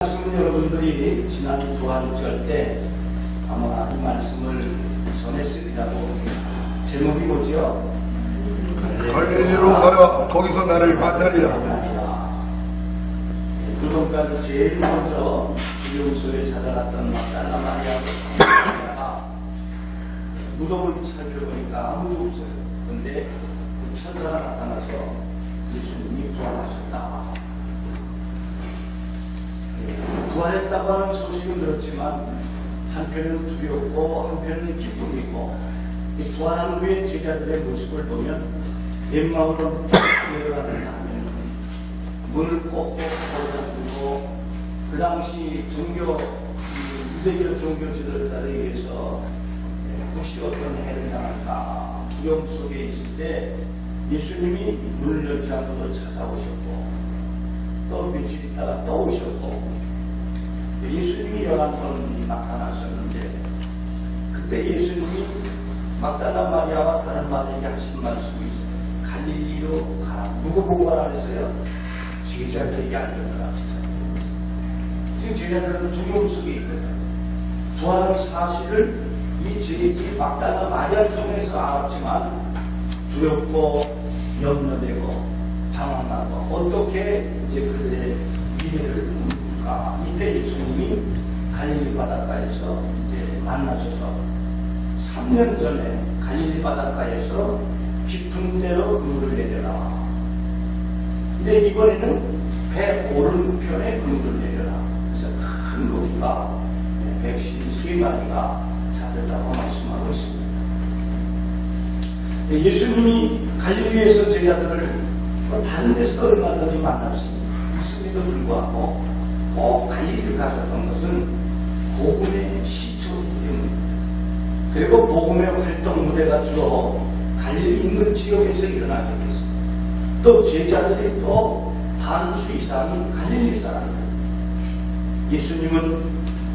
말씀은 여러분들이 지난 부활절 때 아마 이 말씀을 전했으리라고 제목이 뭐죠? 갈릴리로 가라 거기서 나를 만나리라. 그동안 제일 먼저 유영소에 찾아갔던 막달라 마리아가 무덤을 찾아보니까 아무도 없어요. 그런데 그 천사가 나타나서 예수님이 부활하셨다. 부활했다고 하는 소식은 들었지만 한편은 두렵고 한편은 기쁨이고, 부활한 후에 제자들의 모습을 보면 엠마오로 내려가는 다음에 문을 꼭꼭 닫아두고, 그 당시 유대교 종교 지도자들에 의해서 혹시 어떤 해를 당할까 두려움 속에 있을 때 예수님이 문을 열지 않고도 찾아오셨고, 또 며칠 있다가 또 오셨고, 예수님이 11번 나타나셨는데, 그때 예수님이 막달라 마리아와 다른 마리아에게 하신 말씀이 있어요. 갈릴리로 가라. 누구 보고 가라 그랬어요? 제자들에게 알려줘라. 지금 제자들은 두려움 속에 있거든요. 부활한 사실을 이 제자들이 막달라 마리아를 통해서 알았지만 두렵고 염려되고 방황하고 어떻게 이제 그들의 미래를 묻을까. 이때 예수님이 갈릴리 바닷가에서 이제 만나셔서 3년 전에 갈릴리 바닷가에서 깊은 데로 그물을 내려라. 근데 이번에는 배 오른편에 그물을 내려라. 그래서 큰 고기가 153마리가 잡혔다고 말씀하고 있습니다. 예수님이 갈릴리에서 제자들을 다른 데서 얼마든지 만날 수 있음에도 불구하고 갈릴리를 가셨던 것은 복음의 시초이기 때문입니다. 그리고 복음의 활동 무대가 주로 갈릴리 인근 지역에서 일어나게 됐습니다. 또 제자들이 또 반수 이상이 갈릴리 사람입니다. 예수님은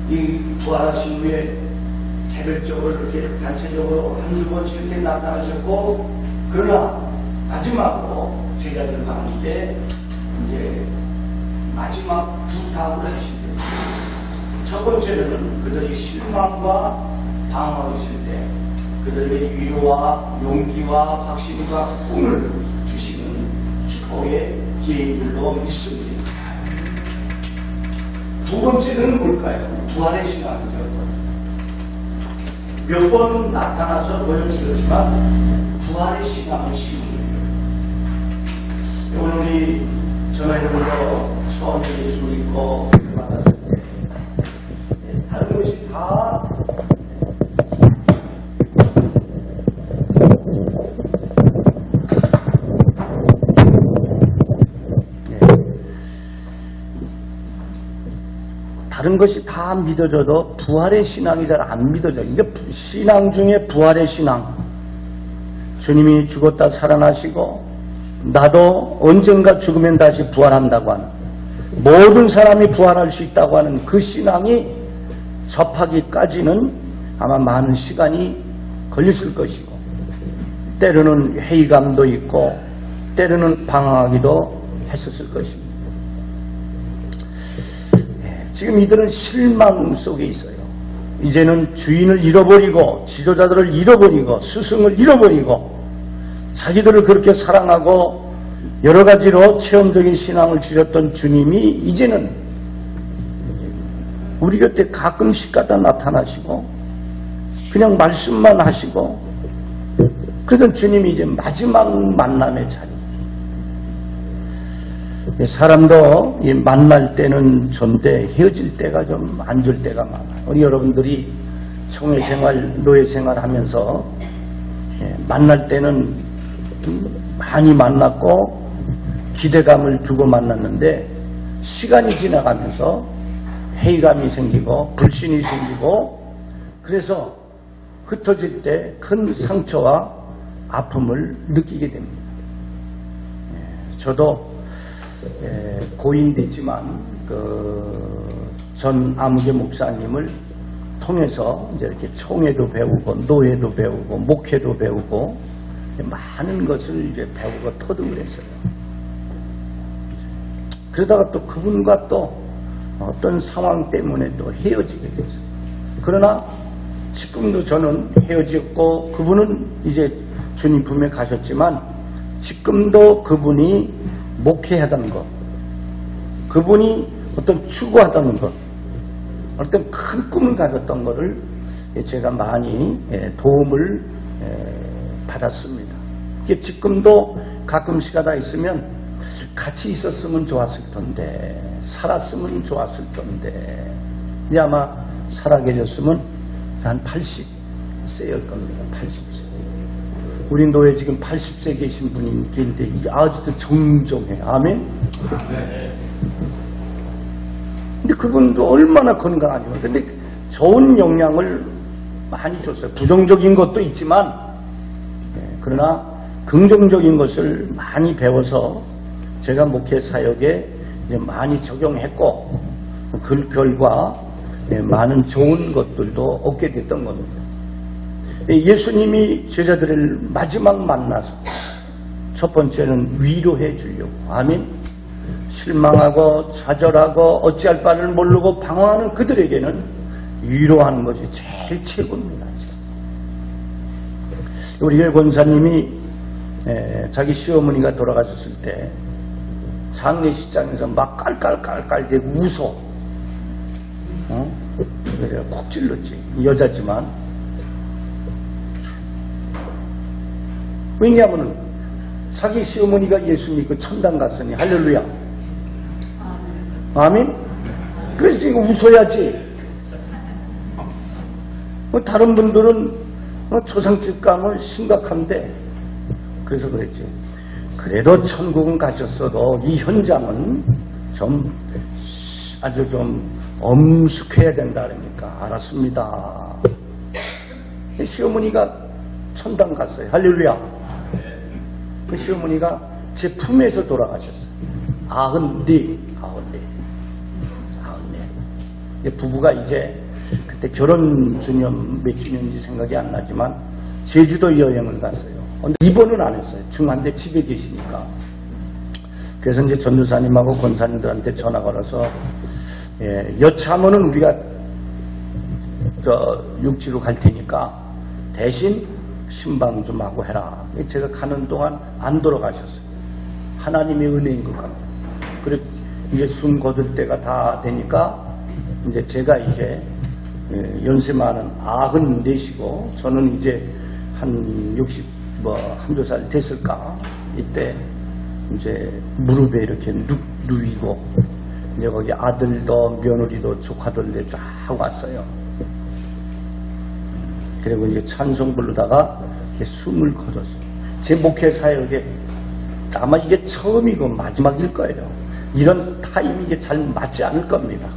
이 부활하신 후에 개별적으로 이렇게 단체적으로 한두 번씩 이렇게 나타나셨고, 그러나 마지막으로 제자들과 함께 이제 마지막 부탁을 하시대요. 첫 번째는 그들이 실망과 방황하실 때 그들의 위로와 용기와 확신과 꿈을 주시는 축복의 기회들로 믿습니다. 두 번째는 뭘까요? 부활의 신앙이죠. 몇 번 나타나서 보여주셨지만 부활의 신앙은 쉬운 거예요. 오늘 우리 전화해보고 처음에 예수 믿고 만났을 때 다른 것이 다 다른 것이 다 믿어져도 부활의 신앙이 잘 안 믿어져. 이게 신앙 중에 부활의 신앙. 주님이 죽었다 살아나시고 나도 언젠가 죽으면 다시 부활한다고 하는, 모든 사람이 부활할 수 있다고 하는 그 신앙이 접하기까지는 아마 많은 시간이 걸렸을 것이고, 때로는 회의감도 있고 때로는 방황하기도 했었을 것입니다. 지금 이들은 실망 속에 있어요. 이제는 주인을 잃어버리고 지도자들을 잃어버리고 스승을 잃어버리고 자기들을 그렇게 사랑하고 여러 가지로 체험적인 신앙을 주셨던 주님이 이제는 우리 곁에 가끔씩 갖다 나타나시고 그냥 말씀만 하시고, 그러던 주님이 이제 마지막 만남의 자리. 사람도 만날 때는 좋은데 헤어질 때가 좀 안 좋을 때가 많아요. 우리 여러분들이 총회 생활, 노예 생활 하면서 만날 때는 많이 만났고 기대감을 두고 만났는데, 시간이 지나가면서 회의감이 생기고 불신이 생기고, 그래서 흩어질 때 큰 상처와 아픔을 느끼게 됩니다. 저도 고인됐지만 전 아무개 목사님을 통해서 이제 이렇게 총회도 배우고 노예도 배우고 목회도 배우고 많은 것을 이제 배우고 터득을 했어요. 그러다가 또 그분과 또 어떤 상황 때문에 또 헤어지게 됐어요. 그러나 지금도 저는 헤어졌고 그분은 이제 주님 품에 가셨지만 지금도 그분이 목회하던 것, 그분이 어떤 추구하던 것, 어떤 큰 꿈을 가졌던 것을 제가 많이 도움을 받았습니다. 지금도 가끔씩 하다 있으면 같이 있었으면 좋았을 텐데, 살았으면 좋았을 텐데, 이제 아마 살아계셨으면 한 80세일 겁니다. 80세. 우리 노예 지금 80세 계신 분이 계신데 아직도 정정해. 아멘? 근데 그분도 얼마나 건강하냐. 근데 좋은 영향을 많이 줬어요. 부정적인 것도 있지만, 그러나 긍정적인 것을 많이 배워서 제가 목회 사역에 많이 적용했고, 그 결과 많은 좋은 것들도 얻게 됐던 겁니다. 예수님이 제자들을 마지막 만나서 첫 번째는 위로해 주려고. 아멘. 실망하고 좌절하고 어찌할 바를 모르고 방황하는 그들에게는 위로하는 것이 제일 최고입니다. 우리 열 권사님이 자기 시어머니가 돌아가셨을 때 장례식장에서 막 깔깔깔깔대고 웃어. 그래서 푹 찔렀지. 여자지만. 왜냐하면 자기 시어머니가 예수 믿고 천당 갔으니 할렐루야. 아멘? 그래서 이거 웃어야지. 다른 분들은 초상집 가면 심각한데, 그래서 그랬지. 그래도 천국은 가셨어도 이 현장은 좀 아주 좀 엄숙해야 된다 그러니까 알았습니다. 시어머니가 천당 갔어요. 할렐루야. 그 시어머니가 제 품에서 돌아가셨어요. 94. 부부가 이제 그때 결혼 주년 몇 주년인지 생각이 안 나지만 제주도 여행을 갔어요. 근데 입원은 안 했어요. 중한데 집에 계시니까. 그래서 이제 전도사님하고 권사님들한테 전화 걸어서 여차하면은 우리가 육지로 갈 테니까 대신 신방 좀 하고 해라. 제가 가는 동안 안 돌아가셨어요. 하나님의 은혜인 것 같아요. 그리고 이제 숨 거둘 때가 다 되니까 이제 제가 이제 연세 많은 94이시고 저는 이제 한 60 한두 살 됐을까. 이때 이제 무릎에 이렇게 누이고 이제 거기 아들도 며느리도 조카들도 쫙 왔어요. 그리고 이제 찬송 부르다가 숨을 거뒀어요. 제 목회 사역에 아마 이게 처음이고 마지막일 거예요. 이런 타임이 이게 잘 맞지 않을 겁니다.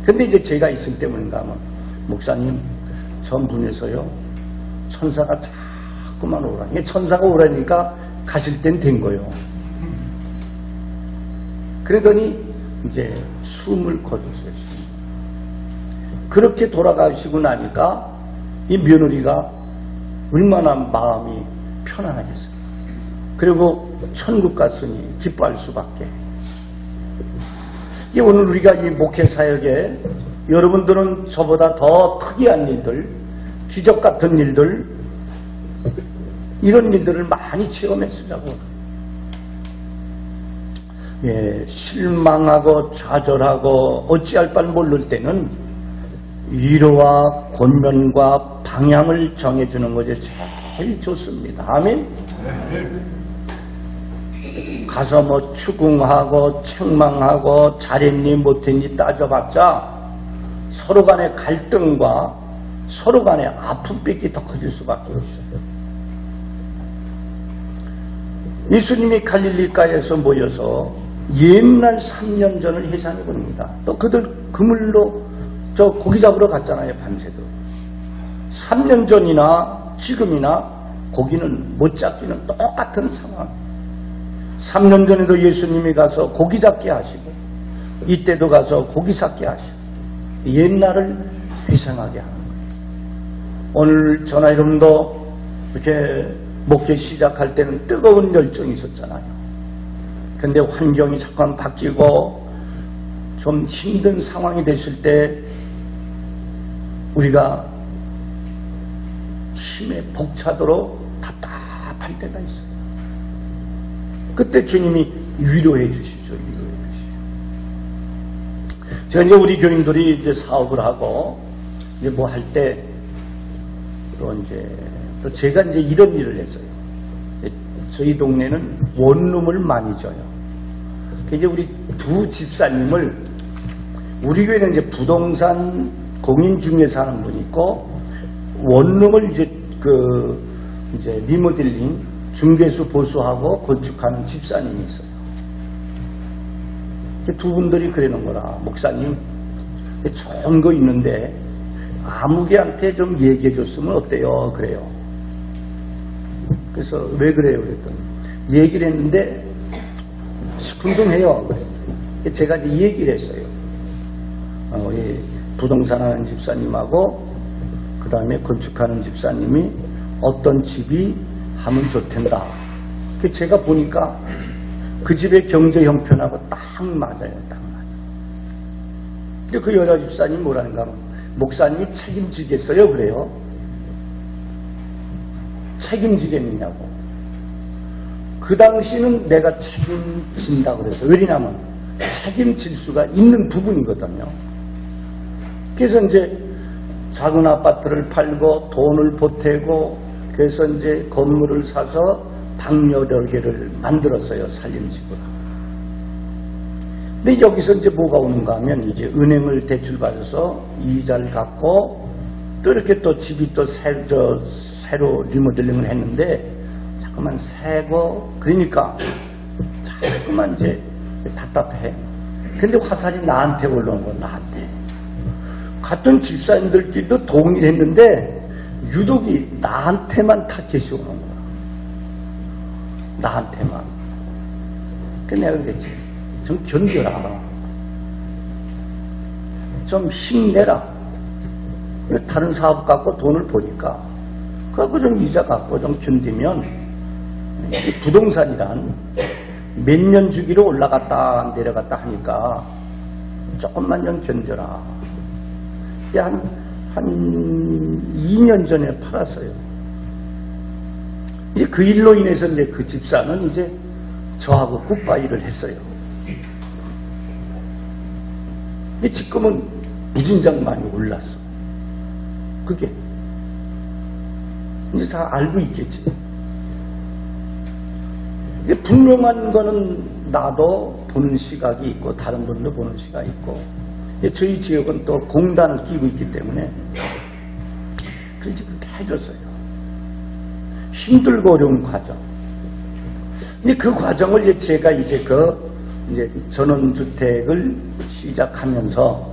근데 이제 제가 있을 때문인가 하면 목사님 전 분에서요 천사가 자꾸만 오라. 천사가 오라니까 가실 땐 된 거예요. 그러더니 이제 숨을 거뒀어요. 그렇게 돌아가시고 나니까 이 며느리가 얼마나 마음이 편안하겠어요. 그리고 천국 갔으니 기뻐할 수밖에. 오늘 우리가 이 목회 사역에 여러분들은 저보다 더 특이한 일들, 기적 같은 일들, 이런 일들을 많이 체험했으라고. 실망하고 좌절하고 어찌할 바를 모를 때는 위로와 권면과 방향을 정해주는 것이 제일 좋습니다. 아멘? 가서 뭐 추궁하고 책망하고 잘했니 못했니 따져봤자 서로 간의 갈등과 서로 간의 아픔밖에 더 커질 수밖에 없어요. 예수님이 갈릴리가에서 모여서 옛날 3년 전을 회상해 봅니다. 또 그들 그물로 저 고기 잡으러 갔잖아요. 밤새도. 3년 전이나 지금이나 고기는 못 잡기는 똑같은 상황. 3년 전에도 예수님이 가서 고기 잡게 하시고 이때도 가서 고기 잡게 하시고 옛날을 회상하게 하는 거예요. 오늘 저나 여러분도 이렇게 목회 시작할 때는 뜨거운 열정이 있었잖아요. 근데 환경이 잠깐 바뀌고 좀 힘든 상황이 됐을 때 우리가 힘에 벅차도록 답답할 때가 있어요. 그때 주님이 위로해 주시죠. 위로해 주시죠. 제가 이제 우리 교인들이 이제 사업을 하고 이제 뭐 할 때 또 이제 또 제가 이제 이런 일을 했어요. 저희 동네는 원룸을 많이 줘요. 이제 우리 두 집사님을 우리 교회는 이제 부동산 공인중개사 하는 분이 있고 원룸을 이제 리모델링 중개수 보수하고 건축하는 집사님이 있어요. 두 분들이 그러는 거라 목사님 좋은 거 있는데 아무개한테 좀 얘기해 줬으면 어때요? 그래요. 그래서 왜 그래요? 그랬더니 얘기를 했는데 시큰둥해요. 제가 이제 얘기를 했어요. 우리 부동산 하는 집사님하고 그 다음에 건축하는 집사님이 어떤 집이 하면 좋텐다. 제가 보니까 그 집의 경제 형편하고 딱 맞아요. 딱 맞아요. 근데 그 여자 집사님이 뭐라는가 하면 목사님이 책임지겠어요? 그래요. 책임지겠느냐고. 그 당시는 내가 책임진다고 그랬어요. 왜냐면 책임질 수가 있는 부분이거든요. 그래서 이제 작은 아파트를 팔고 돈을 보태고 그래서 이제 건물을 사서 방 여러 개를 만들었어요. 살림집으로. 근데 여기서 이제 뭐가 오는가 하면 이제 은행을 대출받아서 이자를 갚고 또 이렇게 또 집이 또 새로 리모델링을 했는데 자꾸만 새고 그러니까 자꾸만 이제 답답해. 근데 화살이 나한테 올라온 거야. 나한테. 같은 집사님들끼리도 동의를 했는데 유독이 나한테만 타켓이 오는 거야. 나한테만. 그래서 내가 그랬지. 좀 견뎌라. 좀 힘내라. 다른 사업 갖고 돈을 보니까 그래갖고 좀 이자 갖고 좀 견디면 부동산이란 몇 년 주기로 올라갔다 내려갔다 하니까 조금만 좀 견뎌라. 한 2년 전에 팔았어요. 이제 그 일로 인해서 이제 그 집사는 이제 저하고 굿바이를 했어요. 근데 지금은 무진장 많이 올랐어. 그게 이제 다 알고 있겠지. 이게 분명한 거는 나도 보는 시각이 있고 다른 분도 보는 시각이 있고 저희 지역은 또 공단을 끼고 있기 때문에 그래서 그렇게 해줬어요. 힘들고 어려운 과정. 이제 그 과정을 이제 제가 이제 이제 전원주택을 시작하면서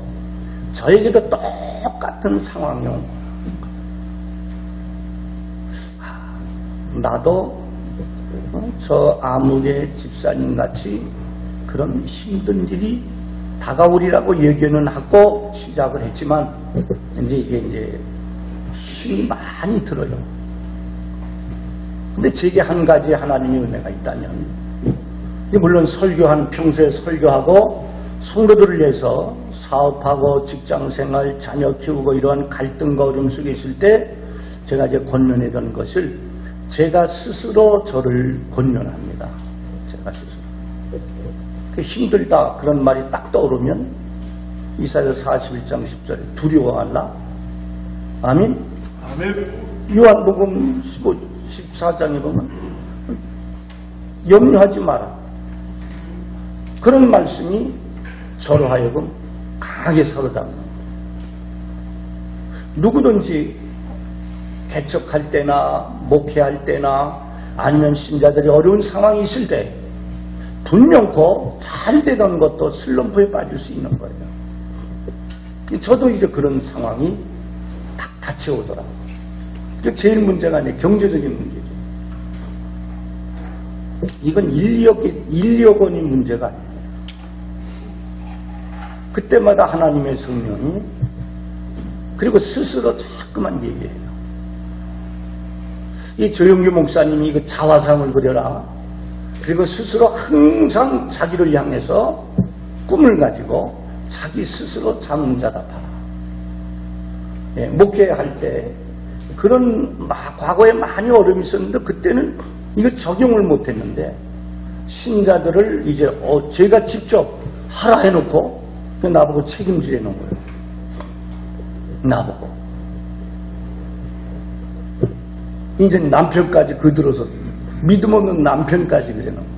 저에게도 똑같은 상황이 온 거예요. 나도 저 아무개 집사님 같이 그런 힘든 일이 다가오리라고 얘기는 하고 시작을 했지만 이제 이게 이제 힘이 많이 들어요. 근데 제게 한 가지 하나님의 은혜가 있다면 물론 평소에 설교하고 성도들을 위해서 사업하고 직장생활, 자녀 키우고 이러한 갈등과 어려움 속에 있을 때 제가 이제 권면했던 것을 제가 스스로 저를 권면합니다. 제가 스스로. 힘들다 그런 말이 딱 떠오르면 이사야서 41장 10절에 두려워 말라. 아멘. 아멘. 요한복음 14장에 보면 염려하지 마라. 그런 말씀이 저로 하여금 강하게 살아담는 거예요. 누구든지 개척할 때나 목회할 때나 아니면 신자들이 어려운 상황이 있을 때 분명코 잘 되던 것도 슬럼프에 빠질 수 있는 거예요. 저도 이제 그런 상황이 딱 닥쳐오더라고요. 제일 문제가 아니라 경제적인 문제죠. 이건 1, 2억 원이 문제가 아니에요. 그때마다 하나님의 성령이 그리고 스스로 자꾸만 얘기해요. 이 조영규 목사님이 그 자화상을 그려라. 그리고 스스로 항상 자기를 향해서 꿈을 가지고 자기 스스로 자문자답하라. 예, 목회할 때 그런 과거에 많이 어려움이 있었는데 그때는 이걸 적용을 못했는데 신자들을 이제 제가 직접 하라 해놓고 나보고 책임지게 해놓은 거예요. 나보고 이제 남편까지 들어서 믿음 없는 남편까지 그래놓은 거예요.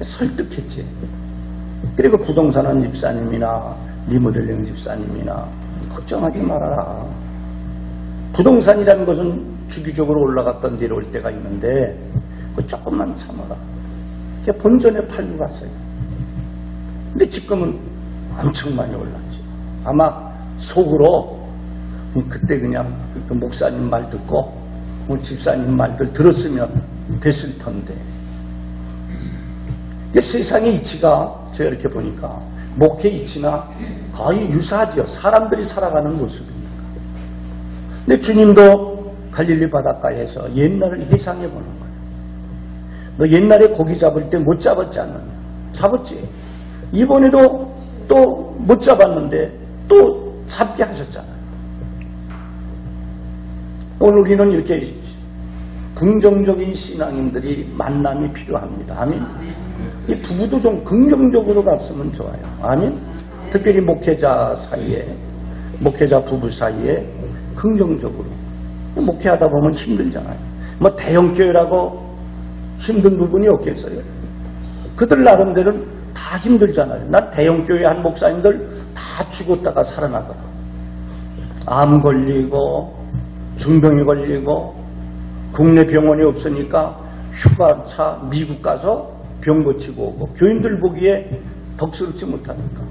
설득했지. 그리고 부동산원 집사님이나 리모델링 집사님이나 걱정하지 말아라. 부동산이라는 것은 주기적으로 올라갔던 내려올 때가 있는데 조금만 참아라. 본전에 팔고 갔어요. 근데 지금은 엄청 많이 올랐죠. 아마 속으로 그때 그냥 그 목사님 말 듣고 집사님 말들 들었으면 됐을 텐데. 세상의 이치가 제가 이렇게 보니까 목회 이치나 거의 유사하죠. 사람들이 살아가는 모습입니다. 근데 주님도 갈릴리 바닷가에서 옛날을 회상해 보는 거예요. 너 옛날에 고기 잡을 때 못 잡았지 않느냐? 잡았지. 이번에도 또 못 잡았는데 또 잡게 하셨잖아요. 오늘 우리는 이렇게 긍정적인 신앙인들이 만남이 필요합니다. 아멘. 이 부부도 좀 긍정적으로 갔으면 좋아요. 아멘. 특별히 목회자 사이에, 목회자 부부 사이에 긍정적으로. 목회하다 보면 힘들잖아요. 뭐 대형교회라고 힘든 부분이 없겠어요. 그들 나름대로는 다 힘들잖아요. 난 대형교회 한 목사님들 다 죽었다가 살아나더라. 암 걸리고 중병이 걸리고 국내 병원이 없으니까 휴가차 미국 가서 병 고치고 오고 교인들 보기에 덕스럽지 못하니까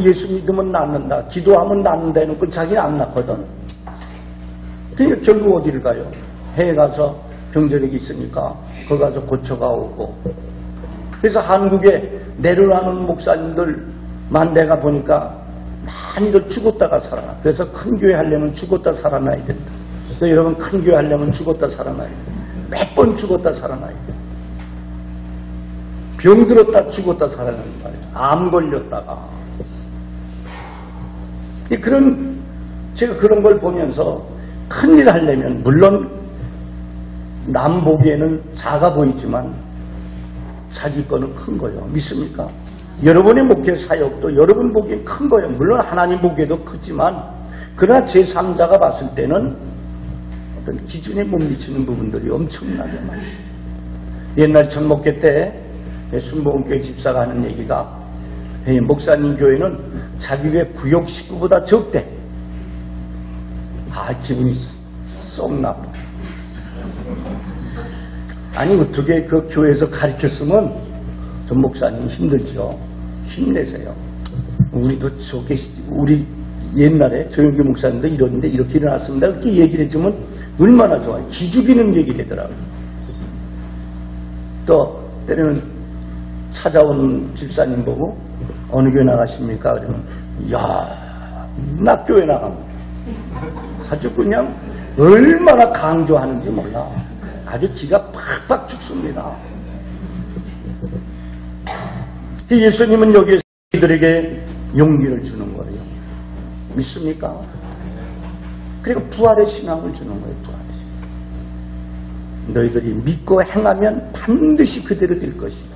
예수 믿으면 낫는다, 기도하면 낫는다 해놓고 자기는 안 낫거든. 그러니까 결국 어디를 가요? 해외 가서 병자력이 있으니까 거기 가서 고쳐가 오고. 그래서 한국에 내려가는 목사님들만 내가 보니까 많이들 죽었다가 살아나. 그래서 큰 교회 하려면 죽었다 살아나야 된다. 그래서 여러분 큰 교회 하려면 죽었다 살아나야 된다. 몇 번 죽었다 살아나야 된다. 병 들었다 죽었다 살아나는 말이에요. 암 걸렸다가. 제가 그런 걸 보면서 큰일 하려면 물론 남 보기에는 작아 보이지만 자기 거는 큰 거예요. 믿습니까? 여러분의 목회 사역도 여러분 보기엔 큰 거예요. 물론 하나님 보기에도 크지만 그러나 제3자가 봤을 때는 어떤 기준에 못 미치는 부분들이 엄청나게 많아요. 옛날 전 목회 때 순복음교회 집사가 하는 얘기가 목사님 교회는 자기 교회 구역 식구보다 적대. 기분이 쏙 나빠. 아니 어떻게 그 교회에서 가르쳤으면 전 목사님 힘들죠. 힘내세요. 우리도 우리 옛날에 조영기 목사님도 이러는데 이렇게 일어났습니다. 이렇게 얘기를 해주면 얼마나 좋아요. 기죽이는 얘기를 하더라고요. 또 때로는 찾아온 집사님 보고 어느 교회 나가십니까? 그러면 나 교회 나갑니다. 아주 그냥 얼마나 강조하는지 몰라. 아주 기가 팍팍 죽습니다. 예수님은 여기에서 이들에게 용기를 주는 거예요. 믿습니까? 그리고 부활의 신앙을 주는 거예요. 부활의 신앙. 너희들이 믿고 행하면 반드시 그대로 될 것이다.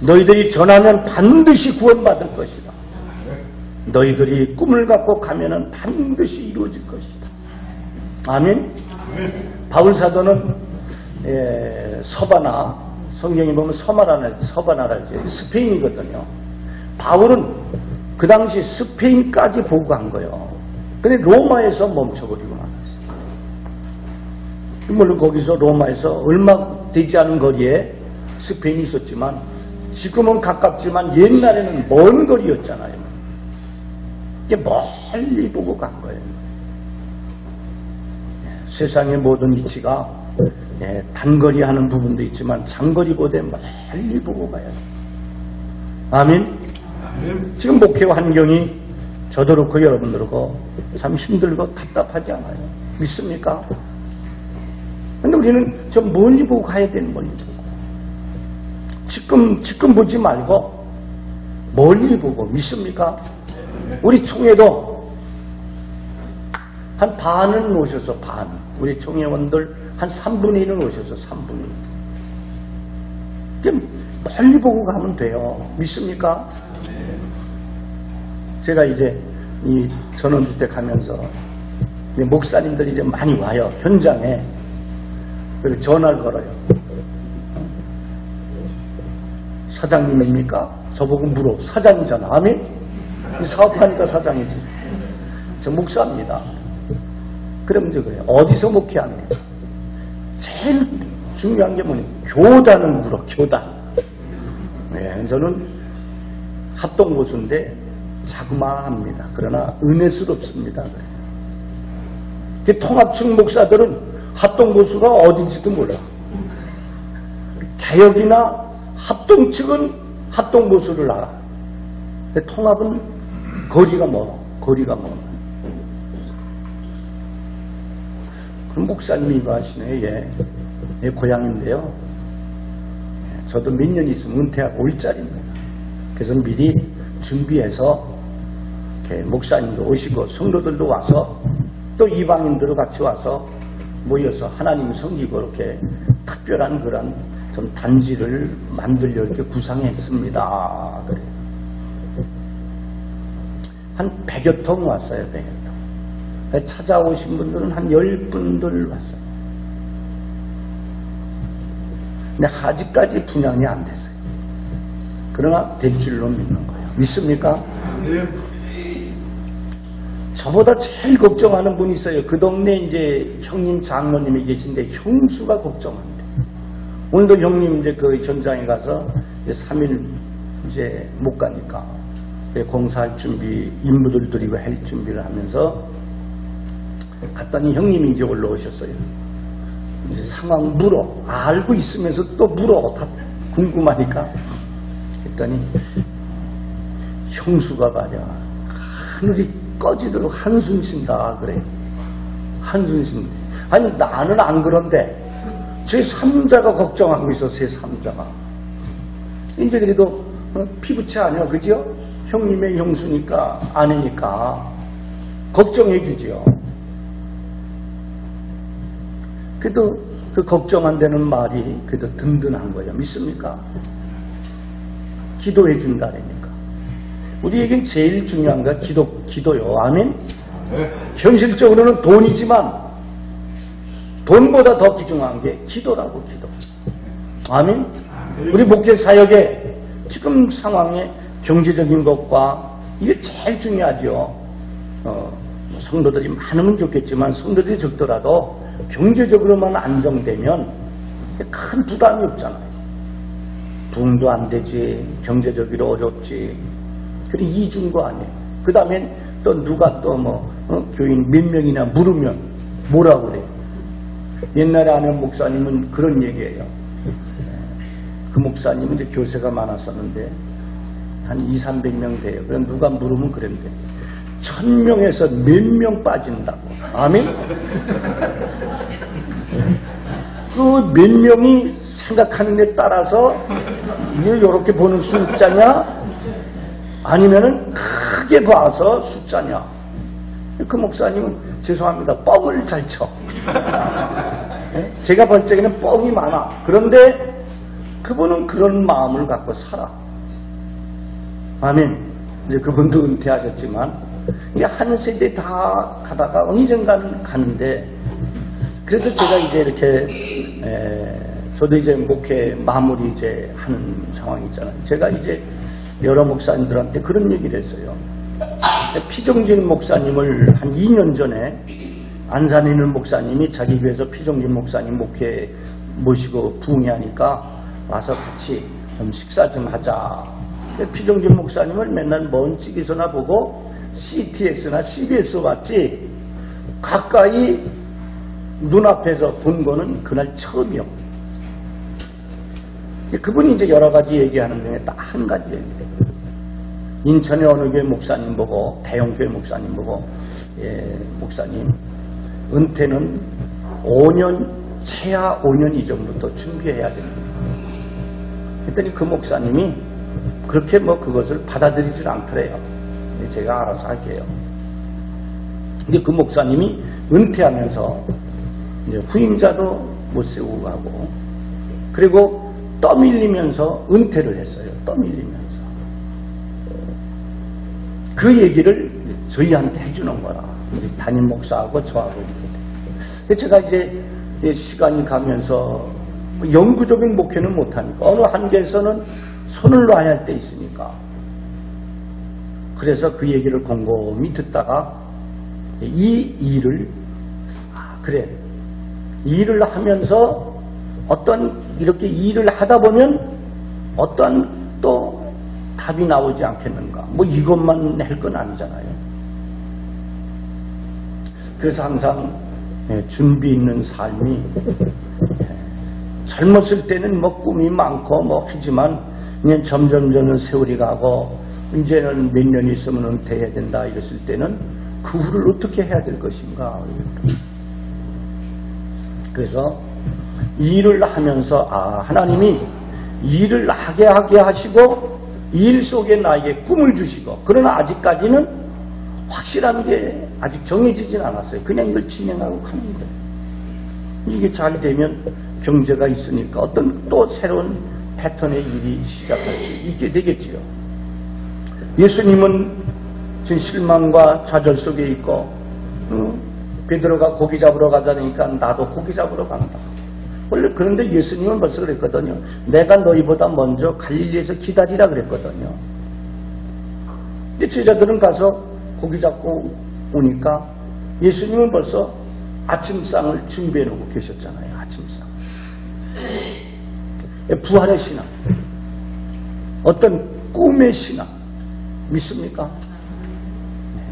너희들이 전하면 반드시 구원받을 것이다. 너희들이 꿈을 갖고 가면은 반드시 이루어질 것이다. 아멘. 바울 사도는 서바나, 성경에 보면 서바나랄지 스페인이거든요. 바울은 그 당시 스페인까지 보고 간 거예요. 근데 로마에서 멈춰버리고 말았어요. 물론 거기서 로마에서 얼마 되지 않은 거리에 스페인이 있었지만 지금은 가깝지만 옛날에는 먼 거리였잖아요. 이게 멀리 보고 간 거예요. 세상의 모든 이치가 단거리 하는 부분도 있지만 장거리보다 멀리 보고 가야 돼요. 아멘. 지금 목회 환경이 저도 그렇고 여러분도 그렇고 참 힘들고 답답하지 않아요? 믿습니까? 근데 우리는 좀 멀리 보고 가야 되는 멀리 보고. 지금 보지 말고 멀리 보고 믿습니까? 우리 총회도 한 반은 오셔서 반, 우리 총회원들 한 3분의 1은 오셔서 3분의 1. 멀리 보고 가면 돼요. 믿습니까? 제가 이제 이 전원주택 가면서 목사님들이 이제 많이 와요. 현장에. 그리고 전화를 걸어요. 사장님입니까? 저보고 물어. 사장이잖아. 아멘? 사업하니까 사장이지. 저 목사입니다. 그러면 이제 그래요. 어디서 목회합니까? 제일 중요한 게 뭐냐? 교단을 물어. 교단. 네, 저는 합동보수인데 자그마합니다. 그러나 은혜스럽습니다. 통합층 목사들은 합동보수가 어딘지도 몰라. 개혁이나 합동측은 합동보수를 알아. 근데 통합은 거리가 멀어. 거리가 멀어. 그럼 목사님이 이거 하시네. 예, 고향인데요. 저도 몇 년 있으면 은퇴하고 올 자리입니다. 그래서 미리 준비해서 이렇게 목사님도 오시고 성도들도 와서 또 이방인들도 같이 와서 모여서 하나님 섬기고 이렇게 특별한 그런 좀 단지를 만들려 이렇게 구상했습니다. 그래요. 한 100여 통 왔어요. 100여 통. 찾아오신 분들은 한 10분들 왔어요. 근데 아직까지 분양이 안 됐어요. 그러나 될 줄로 믿는 거예요. 믿습니까? 저보다 제일 걱정하는 분이 있어요. 그 동네 이제 형님 장로님이 계신데 형수가 걱정합니다. 오늘도 형님 이제 그 현장에 가서 이제 3일 이제 못 가니까 공사할 준비, 인부들 드리고 할 준비를 하면서 갔더니 형님이 이제 올라오셨어요. 이제 상황 물어. 알고 있으면서 또 물어. 다 궁금하니까. 그랬더니 형수가 말이야. 하늘이 꺼지도록 한숨 쉰다. 그래. 한숨 쉰다. 아니 나는 안 그런데 제3자가 걱정하고 있어. 제3자가. 이제 그래도 피부치 아니야. 그죠? 형님의 형수니까 아내니까 걱정해 주죠. 그래도 그 걱정한다는 말이 그래도 든든한 거예요. 믿습니까? 기도해 준다니까. 우리에겐 제일 중요한 건 기도요. 아멘? 현실적으로는 돈이지만 돈보다 더 귀중한 게 기도라고, 기도. 아멘? 우리 목회 사역에 지금 상황에 경제적인 것과 이게 제일 중요하죠. 성도들이 많으면 좋겠지만 성도들이 적더라도 경제적으로만 안정되면 큰 부담이 없잖아요. 부흥도 안 되지, 경제적으로 어렵지. 그래 이준 거 아니에요. 그 다음엔 또 누가 또 교인 몇 명이나 물으면 뭐라고 그래요? 옛날에 아는 목사님은 그런 얘기예요. 그 목사님은 이제 교세가 많았었는데 한 200~300명 돼요. 그럼 누가 물으면 그랬는데 1000명에서 몇 명 빠진다고. 아멘? 그 몇 명이 생각하는 데 따라서 이렇게 보는 숫자냐? 아니면은 크게 봐서 숫자냐? 그 목사님은 죄송합니다. 뻥을 잘 쳐. 제가 볼 적에는 뻥이 많아. 그런데 그분은 그런 마음을 갖고 살아. 아멘. 이제 그분도 은퇴하셨지만 이게 한 세대 다 가다가 언젠가는 가는데, 그래서 제가 이제 이렇게 저도 이제 목회 마무리 이제 하는 상황이 있잖아요. 제가 이제 여러 목사님들한테 그런 얘기를 했어요. 피정진 목사님을 한 2년 전에 안산에 있는 목사님이 자기 교회에서 피정진 목사님 목회 모시고 부흥회하니까 와서 같이 좀 식사 좀 하자. 피정진 목사님을 맨날 먼 찍에서나 보고 CTS나 CBS 왔지 가까이 눈앞에서 본 거는 그날 처음이요. 그분이 이제 여러 가지 얘기하는 중에 딱 한 가지 얘기예요. 인천의 어느 교회 목사님 보고, 대형교회 목사님 보고, 목사님 은퇴는 5년, 최하 5년 이전부터 준비해야 됩니다. 그랬더니 그 목사님이 그렇게 뭐 그것을 받아들이질 않더래요. 제가 알아서 할게요. 근데 그 목사님이 은퇴하면서 이제 후임자도 못 세우고 가고, 그리고 떠밀리면서 은퇴를 했어요. 떠밀리면서. 그 얘기를 저희한테 해주는 거라. 우리 담임 목사하고 저하고. 제가 이제 시간이 가면서 영구적인 목회는 못하니까 어느 한계에서는 손을 놔야 할 때 있으니까, 그래서 그 얘기를 곰곰이 듣다가 이 일을 그래, 일을 하면서 어떤 이렇게 일을 하다 보면 어떤 또 답이 나오지 않겠는가, 뭐 이것만 할 건 아니잖아요. 그래서 항상 준비 있는 삶이, 젊었을 때는 뭐 꿈이 많고 뭐 하지만 그냥 점점 세월이 가고 이제는 몇 년 있으면 은퇴해야 된다 이랬을 때는 그 후를 어떻게 해야 될 것인가. 그래서 일을 하면서 하나님이 일을 하게 하시고 일 속에 나에게 꿈을 주시고, 그러나 아직까지는 확실한 게 아직 정해지진 않았어요. 그냥 이걸 진행하고 가는 거예요. 이게 잘 되면 경제가 있으니까 어떤 또 새로운 패턴의 일이 시작할 수 있게 되겠지요. 예수님은 지금 실망과 좌절 속에 있고, 베드로가 고기 잡으러 가자니까 나도 고기 잡으러 간다. 원래 그런데 예수님은 벌써 그랬거든요. 내가 너희보다 먼저 갈릴리에서 기다리라 그랬거든요. 근데 제자들은 가서 고기 잡고 오니까 예수님은 벌써 아침상을 준비해 놓고 계셨잖아요. 아침상. 부활의 신앙, 어떤 꿈의 신앙 믿습니까?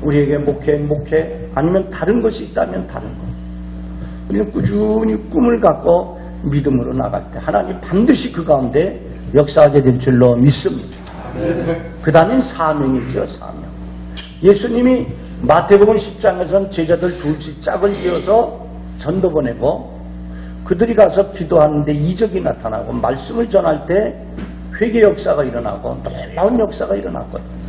우리에게 목회 아니면 다른 것이 있다면 다른 것, 우리는 꾸준히 꿈을 갖고 믿음으로 나갈 때 하나님 반드시 그 가운데 역사하게 될 줄로 믿습니다. 그 다음엔 사명이죠. 사명. 예수님이 마태복음 10장에서는 제자들 둘씩 짝을 지어서 전도 보내고, 그들이 가서 기도하는데 이적이 나타나고 말씀을 전할 때 회개 역사가 일어나고 놀라운 역사가 일어났거든요.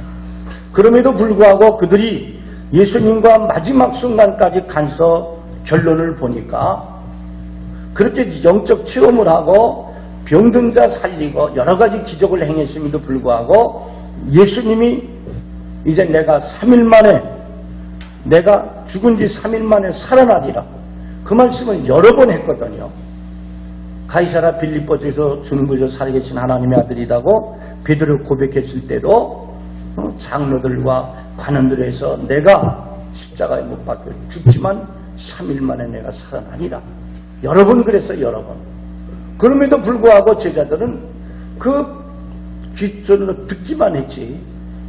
그럼에도 불구하고 그들이 예수님과 마지막 순간까지 간서 결론을 보니까 그렇게 영적 체험을 하고 병든 자 살리고 여러 가지 기적을 행했음에도 불구하고 예수님이 이제 내가 3일 만에, 내가 죽은 지 3일 만에 살아나리라, 그 말씀을 여러 번 했거든요. 가이사라 빌립보에서 주는 것을 살아계신 하나님의 아들이라고 베드로 고백했을 때도 장로들과 관원들에서 내가 십자가에 못 박혀 죽지만 3일 만에 내가 살아나리라 여러 번 그랬어요. 여러 번. 그럼에도 불구하고 제자들은 그 기존으로 듣기만 했지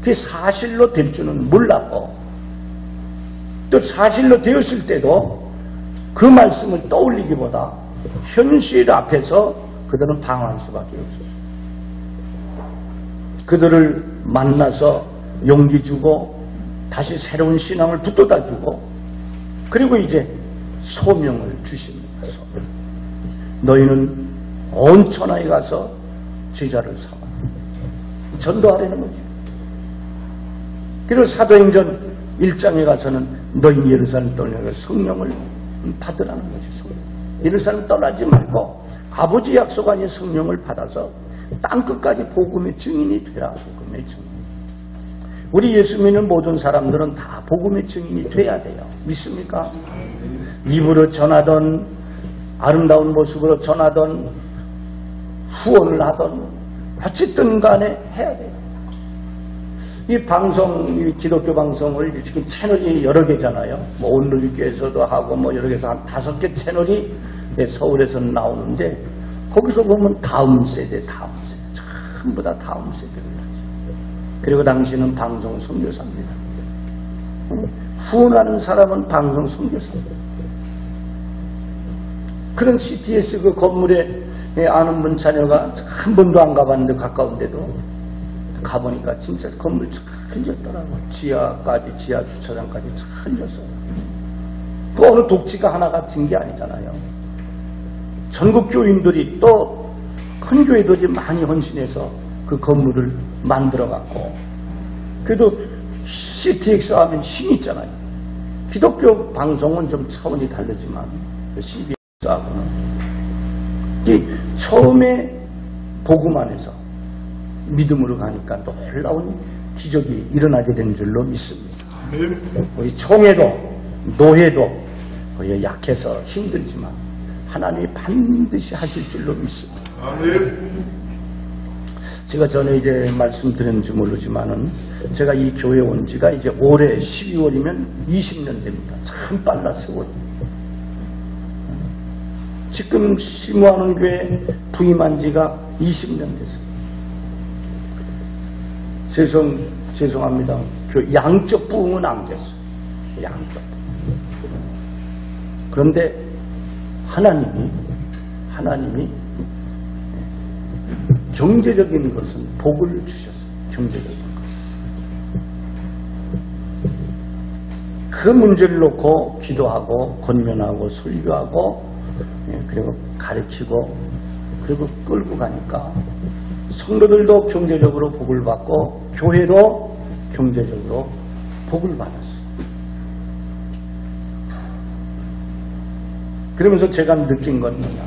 그게 사실로 될 줄은 몰랐고, 또 사실로 되었을 때도 그 말씀을 떠올리기보다 현실 앞에서 그들은 방황할 수밖에 없었어요. 그들을 만나서 용기 주고 다시 새로운 신앙을 붙돋아 주고, 그리고 이제 소명을 주십니다. 소명. 너희는 온 천하에 가서 제자를 삼아 전도하라는 거죠. 그리고 사도행전 1장에 가서는 너희는 예루살렘 떠나서 성령을 받으라는 거죠. 성령. 예루살렘 떠나지 말고 아버지 약속 아닌 성령을 받아서 땅끝까지 복음의 증인이 되라. 복음의 증인. 우리 예수 믿는 모든 사람들은 다 복음의 증인이 돼야 돼요. 믿습니까? 입으로 전하던, 아름다운 모습으로 전하던, 후원을 하던, 어쨌든 간에 해야 돼요. 이 방송, 이 기독교 방송을 지금 채널이 여러 개잖아요. 뭐 온누리교에서도 하고 뭐 여러 개에서 한 5개 채널이 서울에서 나오는데, 거기서 보면 다음 세대. 전부 다 다음 세대를 하죠. 그리고 당신은 방송 선교사입니다. 후원하는 사람은 방송 선교사입니다. 그런 CTS 그 건물에 아는 분 자녀가 한 번도 안 가봤는데 가까운데도 가보니까 진짜 건물 잘 졌더라고요. 지하까지, 지하 주차장까지 잘 졌어요. 그 어느 독지가 하나가 진 게 아니잖아요. 전국 교인들이 또 큰 교회들이 많이 헌신해서 그 그 건물을 만들어갖고, 그래도 CTX 하면 힘이 있잖아요. 기독교 방송은 좀 차원이 다르지만 CBS하고는 처음에 복음 안에서 믿음으로 가니까 놀라운 기적이 일어나게 된 줄로 믿습니다. 우리 총회도 노회도 거의 약해서 힘들지만 하나님이 반드시 하실 줄로 믿습니다. 제가 전에 이제 말씀드렸는지 모르지만은 제가 이 교회 온 지가 이제 올해 12월이면 20년 됩니다. 참 빨라 세월이. 지금 심호하는 교회 부임한 지가 20년 됐어요. 죄송합니다. 양쪽 부흥은 안 됐어요. 양쪽. 그런데 하나님이 경제적인 것은 복을 주셨어요. 경제적인 것은. 그 문제를 놓고 기도하고 권면하고 설교하고 그리고 가르치고 그리고 끌고 가니까 성도들도 경제적으로 복을 받고 교회도 경제적으로 복을 받았어요. 그러면서 제가 느낀 건 뭐냐.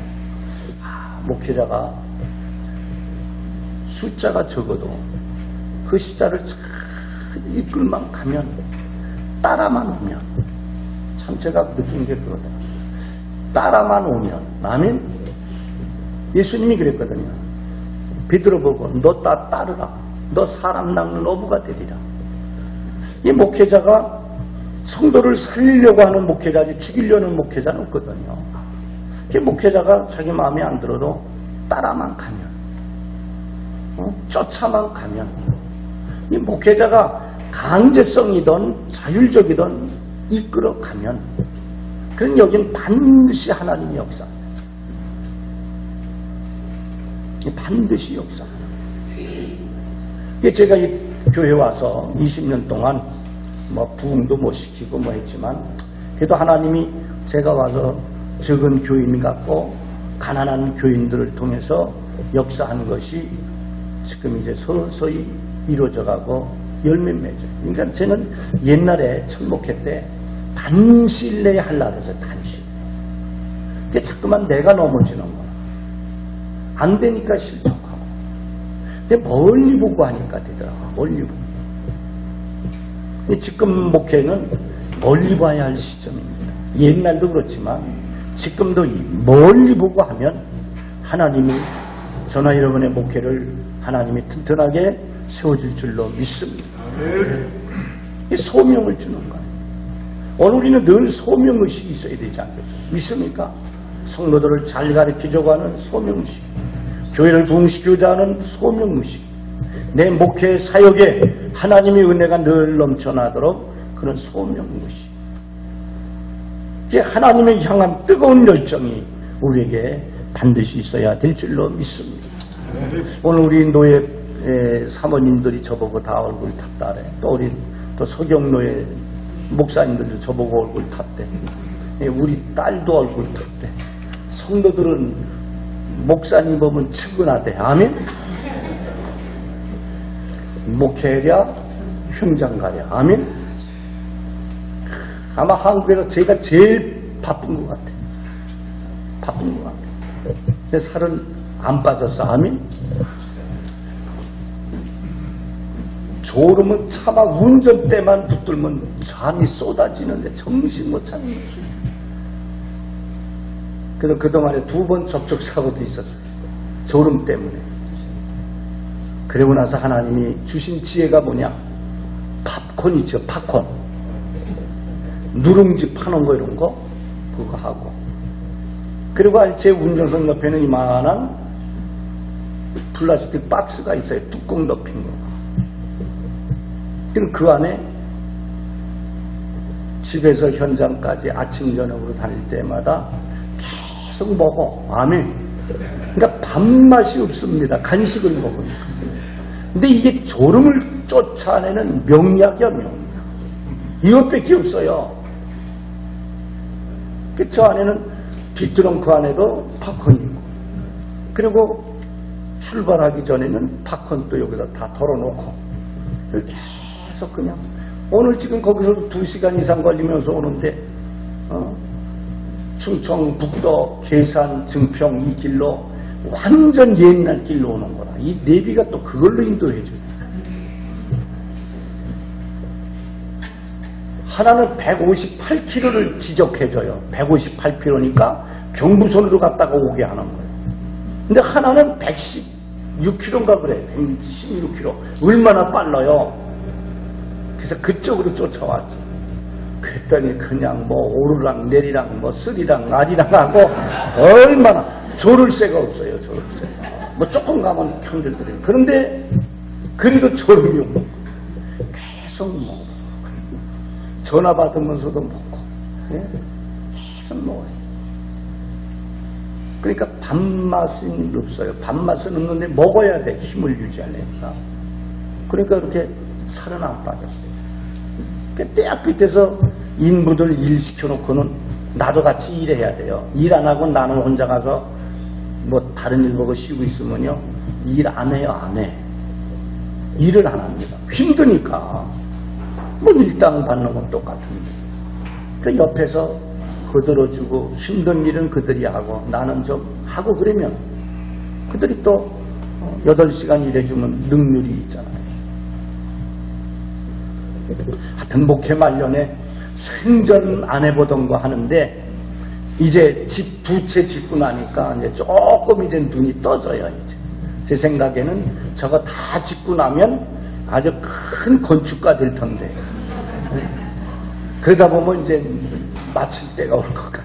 목회자가 숫자가 적어도 그 숫자를 잘 이끌만 가면 따라만 오면 참 제가 느낀 게 그거다. 따라만 오면 아멘. 예수님이 그랬거든요. 베드로 보고 너 따르라. 너 사람 낚는 어부가 되리라. 이 목회자가 성도를 살리려고 하는 목회자지 죽이려는 목회자는 없거든요. 그 목회자가 자기 마음에 안 들어도 따라만 가면 쫓아만 가면 이 목회자가 강제성이든 자율적이든 이끌어가면 그런 여긴 반드시 하나님의 역사입니다. 반드시 역사입니다. 제가 이 교회 와서 20년 동안 부흥도 못 시키고 했지만 그래도 하나님이 제가 와서 적은 교인 같고 가난한 교인들을 통해서 역사한 것이 지금 이제 서서히 이루어져가고 열매 맺어요. 그러니까 저는 옛날에 첫 목회 때 단실 내에 하려고 했어요. 단실. 그게 자꾸만 내가 넘어지는 거야. 안 되니까 실족하고. 근데 멀리 보고 하니까 되더라고. 멀리 보고. 지금 목회는 멀리 봐야 할 시점입니다. 옛날도 그렇지만 지금도 멀리 보고 하면 하나님이 저나 여러분의 목회를 하나님이 튼튼하게 세워줄 줄로 믿습니다. 소명을 주는 거예요. 오늘 우리는 늘 소명의식이 있어야 되지 않겠어요? 믿습니까? 성도들을 잘 가르치려고 하는 소명의식, 교회를 부흥시키고자 하는 소명의식, 내 목회 사역에 하나님의 은혜가 늘 넘쳐나도록 그런 소명의식, 하나님을 향한 뜨거운 열정이 우리에게 반드시 있어야 될 줄로 믿습니다. 오늘 우리 노예 사모님들이 저보고 다 얼굴 탔다래. 또 우리 또 서경노예 목사님들도 저보고 얼굴 탔대. 우리 딸도 얼굴 탔대. 성도들은 목사님 보면 측은하대. 아멘. 목회랴 현장가랴. 아멘. 아마 한국에서 제가 제일 바쁜 것 같아. 바쁜 것 같아. 내 살은 안 빠졌어. 아멘. 졸음은 차마 운전대만 붙들면 잠이 쏟아지는데 정신 못 차리는 거지. 그래서 그동안에 2번 접촉사고도 있었어요. 졸음 때문에. 그리고 나서 하나님이 주신 지혜가 뭐냐? 팝콘 있죠. 팝콘. 누룽지 파는 거 이런 거 그거 하고. 그리고 제 운전석 옆에는 이만한 플라스틱 박스가 있어요. 뚜껑 덮인 거. 그럼 그 안에 집에서 현장까지 아침 저녁으로 다닐 때마다 계속 먹어. 아멘. 그러니까 밥맛이 없습니다. 간식을 먹으니까. 근데 이게 졸음을 쫓아내는 명약이야, 명약. 이것밖에 없어요. 저 안에는 뒷트렁크 안에도 팝콘이 있고, 그리고 출발하기 전에는 팝콘 또 여기다 다 덜어놓고 이렇게 계속 그냥 오늘 지금 거기서 2시간 이상 걸리면서 오는데 충청, 북도, 계산, 증평 이 길로 완전 옛날 길로 오는 거라. 이 내비가 또 그걸로 인도해 주네. 하나는 158km를 지적해줘요. 158km니까 경부선으로 갔다가 오게 하는 거예요. 근데 하나는 116km인가 그래. 116km. 얼마나 빨라요. 그래서 그쪽으로 쫓아왔지. 그랬더니 그냥 뭐 오르락 내리락 뭐 쓰리락 나리락 하고 얼마나 조를 새가 없어요. 조를 새. 뭐 조금 가면 편들더래요. 그런데 그래도 졸음이 없고 계속 먹어. 전화 받으면서도 먹고 계속 먹어요. 그러니까 밥맛은 없어요. 밥맛은 없는데 먹어야 돼. 힘을 유지하려니까. 그러니까 이렇게 살은 안 빠졌어요. 떼약 끝에서 인부들 일 시켜놓고는 나도 같이 일해야 돼요. 일 안 하고 나는 혼자 가서 뭐 다른 일 보고 쉬고 있으면요. 일 안 해요. 안 해. 일을 안 합니다. 힘드니까. 뭐 일당 받는 건 똑같은데. 그 옆에서 거들어주고 힘든 일은 그들이 하고 나는 좀 하고 그러면 그들이 또 8시간 일해주면 능률이 있잖아요. 하여튼 목회 말년에 생전 안 해보던 거 하는데 이제 집 두 채 짓고 나니까 이제 조금 이제 눈이 떠져요. 이제 제 생각에는 저거 다 짓고 나면 아주 큰 건축가 될 텐데 그러다 보면 이제 마칠 때가 올 것 같아.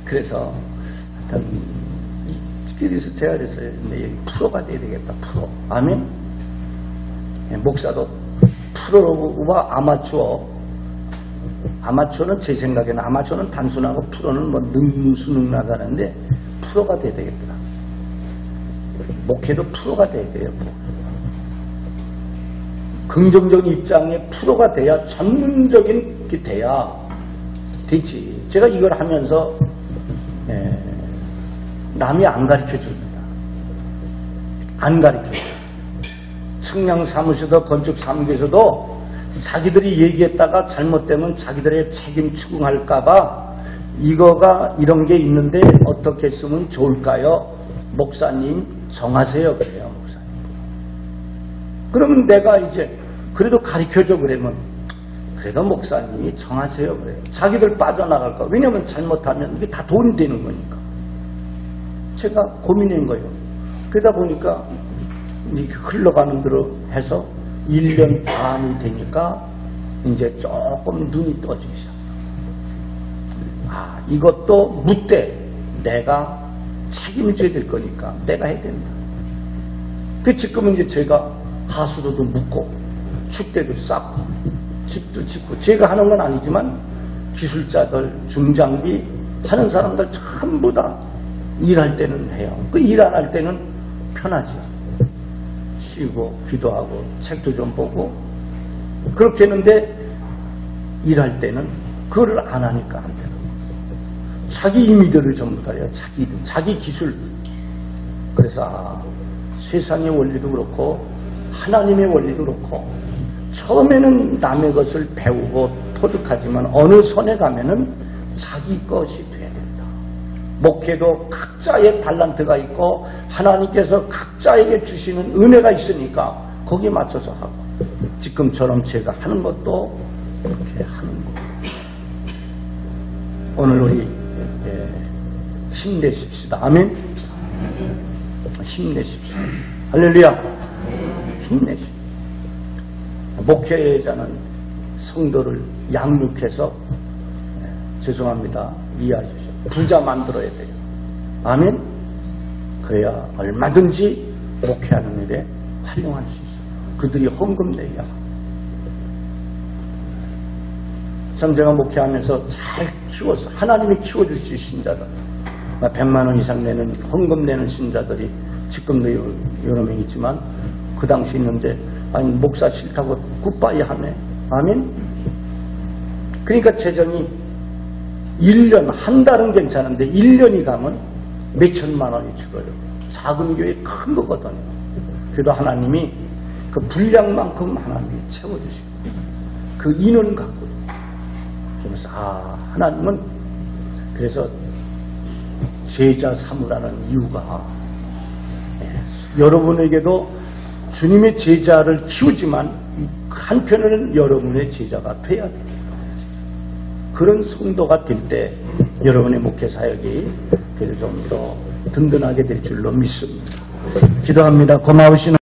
그래서 하여튼 그래서 제가 그랬어요. 근데 여기 프로가 돼야 되겠다. 프로. 아멘. 목사도 프로와 아마추어. 아마추어는 제 생각에는 아마추어는 단순하고 프로는 뭐 능수능란하는데 프로가 돼야 되겠더라. 목회도 프로가 돼야 돼요. 긍정적인 입장에 프로가 돼야 전문적인 게 돼야 되지. 제가 이걸 하면서 남이 안 가르쳐 줍니다. 안 가르쳐 줘요. 측량 사무실도 건축 사무실에서도 자기들이 얘기했다가 잘못되면 자기들의 책임 추궁할까봐 이거가 이런 게 있는데 어떻게 쓰면 좋을까요? 목사님 정하세요. 그래요. 목사님. 그러면 내가 이제 그래도 가르쳐줘 그러면 그래도 목사님이 정하세요. 그래요. 자기들 빠져나갈까. 왜냐면 잘못하면 이게 다 돈이 되는 거니까. 제가 고민한 거예요. 그러다 보니까 이렇게 흘러가는 대로 해서 1년 반이 되니까 이제 조금 눈이 떠지기 시작해요. 아, 이것도 묻되 내가 책임져야 될 거니까 내가 해야 된다. 그 지금은 이제 제가 하수도도 묻고 축대도 쌓고 집도 짓고 제가 하는 건 아니지만 기술자들, 중장비 하는 사람들 전부 다 일할 때는 해요. 그 일 안 할 때는 편하죠. 쉬고 기도하고 책도 좀 보고 그렇게 했는데 일할 때는 그거를 안 하니까 안 되는 거예요. 자기 임의대로 전부 다 해요. 자기 기술. 그래서 세상의 원리도 그렇고 하나님의 원리도 그렇고 처음에는 남의 것을 배우고 토득하지만 어느 선에 가면은 자기 것이 돼야 된다. 목회도 각자의 달란트가 있고 하나님께서 각자에게 주시는 은혜가 있으니까 거기에 맞춰서 하고 지금처럼 제가 하는 것도 그렇게 하는 거예요. 오늘 우리 힘내십시다. 아멘. 힘내십시다. 할렐루야. 힘내십시다. 목회자는 성도를 양육해서 죄송합니다. 이해해 주십시오. 부자 만들어야 돼요. 아멘. 그래야 얼마든지 목회하는 일에 활용할 수 있어요. 그들이 헌금 내야 하고. 참 제가 목회하면서 잘 키워서 하나님이 키워주신 신자들 100만 원 이상 내는 헌금 내는 신자들이 지금도 여러 명 있지만 그 당시 있는데 아니 목사 싫다고 굿바이 하네. 아멘. 그러니까 재정이 1년 한 달은 괜찮은데 1년이 가면 몇 천만 원이 죽어요. 작은 교회 큰 거거든요. 그래도 하나님이 그 분량만큼 하나님이 채워주시고 그 인원 갖고 그래서 하나님은 그래서 제자 삼으라는 이유가 여러분에게도 주님의 제자를 키우지만 한편으로는 여러분의 제자가 돼야 돼요. 그런 성도가 될 때 여러분의 목회 사역이 좀 더 든든하게 될 줄로 믿습니다. 기도합니다. 고마우신